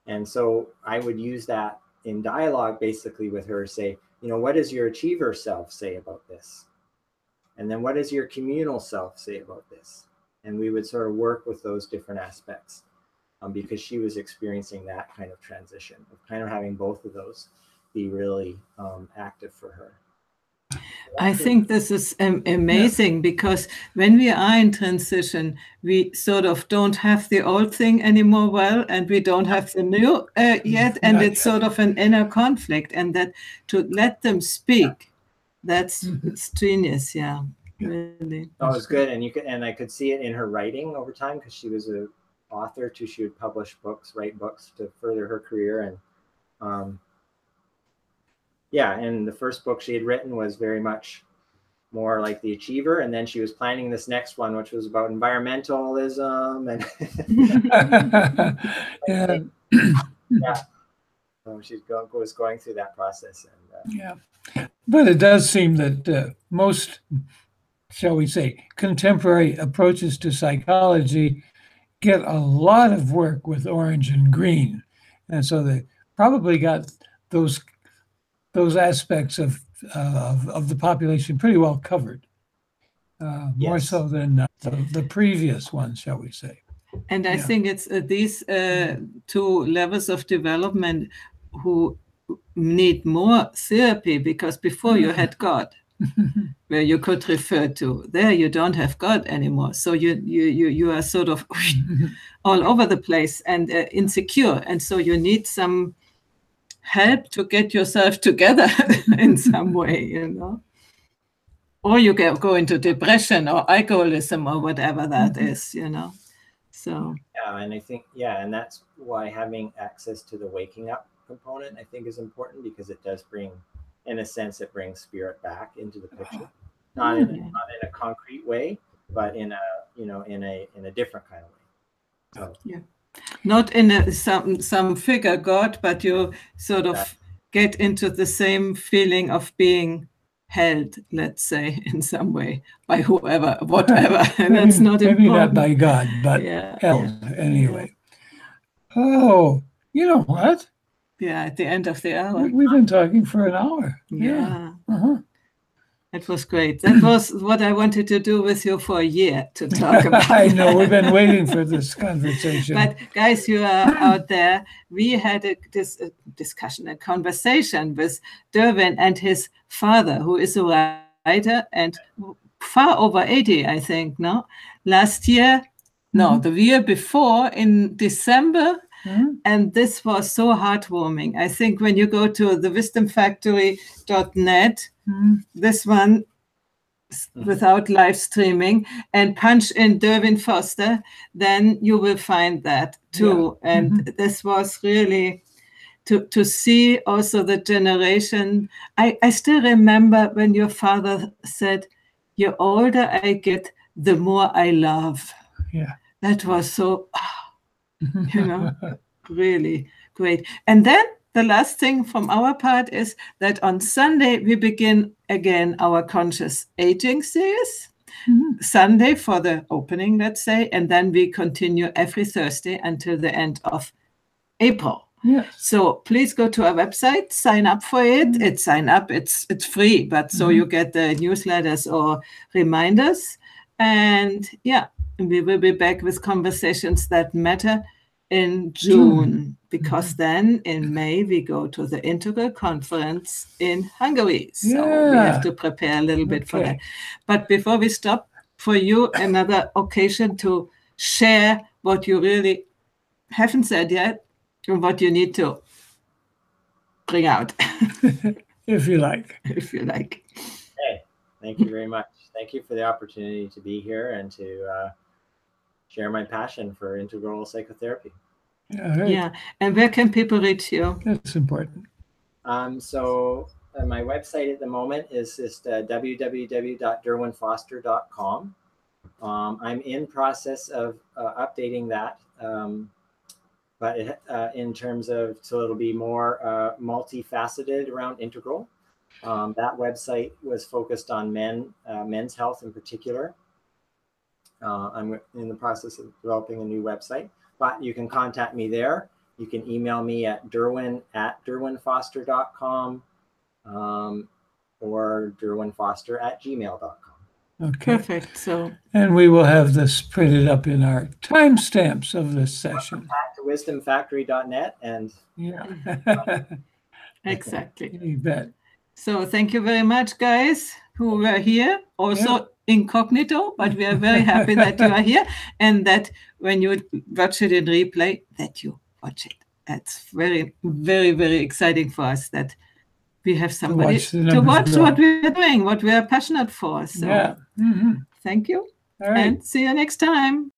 And so I would use that in dialogue basically with her, say, what does your achiever self say about this? And then what does your communal self say about this? And we would sort of work with those different aspects because she was experiencing that kind of transition of kind of having both of those be really active for her. I think this is amazing because when we are in transition, we sort of don't have the old thing anymore well, and we don't have the new yet, and it's sort of an inner conflict, and that to let them speak, it's genius, yeah, really. Oh, it was good, and I could see it in her writing over time because she was an author too. She would publish books, write books to further her career, and and the first book she had written was very much more like the achiever, and then she was planning this next one, which was about environmentalism and so she was going through that process. And but it does seem that most, shall we say, contemporary approaches to psychology get a lot of work with orange and green, and so they probably got those aspects of the population pretty well covered, more so than the previous one, shall we say. And I think it's these two levels of development who need more therapy, because before you had God, where you could refer to. There you don't have God anymore. So you are sort of all over the place and insecure. And so you need some help to get yourself together in some way, you know. Or you go into depression or alcoholism or whatever that is, you know. So yeah, and I think and that's why having access to the waking up component, I think, is important, because it does bring, in a sense, it brings spirit back into the picture, not in a concrete way, but in a different kind of way. So not in some figure God, but you sort of get into the same feeling of being held, let's say, in some way by whoever, whatever. And that's not maybe important. not by God, but held anyway. Oh, you know what? Yeah, at the end of the hour. We've been talking for an hour. Yeah. It was great. That was what I wanted to do with you for a year, to talk about. I know, we've been waiting for this conversation. But guys, you are out there. We had a discussion, a conversation with Durwin and his father, who is a writer and far over 80, I think, no? Last year, no, the year before, in December. And this was so heartwarming. I think when you go to the wisdomfactory.net, this one without live streaming, and punch in Durwin Foster, then you will find that too. And this was really to see also the generation. I still remember when your father said, "The older I get, the more I love." Yeah. That was so, you know, really great. And then the last thing from our part is that on Sunday, we begin again our Conscious Aging series. Sunday for the opening, let's say, and then we continue every Thursday until the end of April. Yes. So please go to our website, sign up for it. It's free, but so you get the newsletters or reminders. And we will be back with conversations that matter in June, because then in May we go to the Integral Conference in Hungary. So we have to prepare a little bit for that. But before we stop, for you, another occasion to share what you really haven't said yet and what you need to bring out. If you like. If you like. Hey, thank you very much. Thank you for the opportunity to be here and to share my passion for integral psychotherapy. Yeah. And where can people reach you? That's important. So my website at the moment is just www.durwinfoster.com. I'm in process of updating that, but in terms of, so it'll be more multifaceted around integral. That website was focused on men's health in particular. I'm in the process of developing a new website, but you can contact me there. You can email me at durwin@durwinfoster.com or durwinfoster@gmail.com. Okay. Perfect. So, and we will have this printed up in our timestamps of this session. Back to wisdomfactory.net and exactly. You bet. So thank you very much, guys, who were here. Also incognito, but we are very happy that you are here, and that when you watch it in replay, that you watch it. That's very, very, very exciting for us that we have somebody to watch what we are doing, what we are passionate for. So thank you, and see you next time.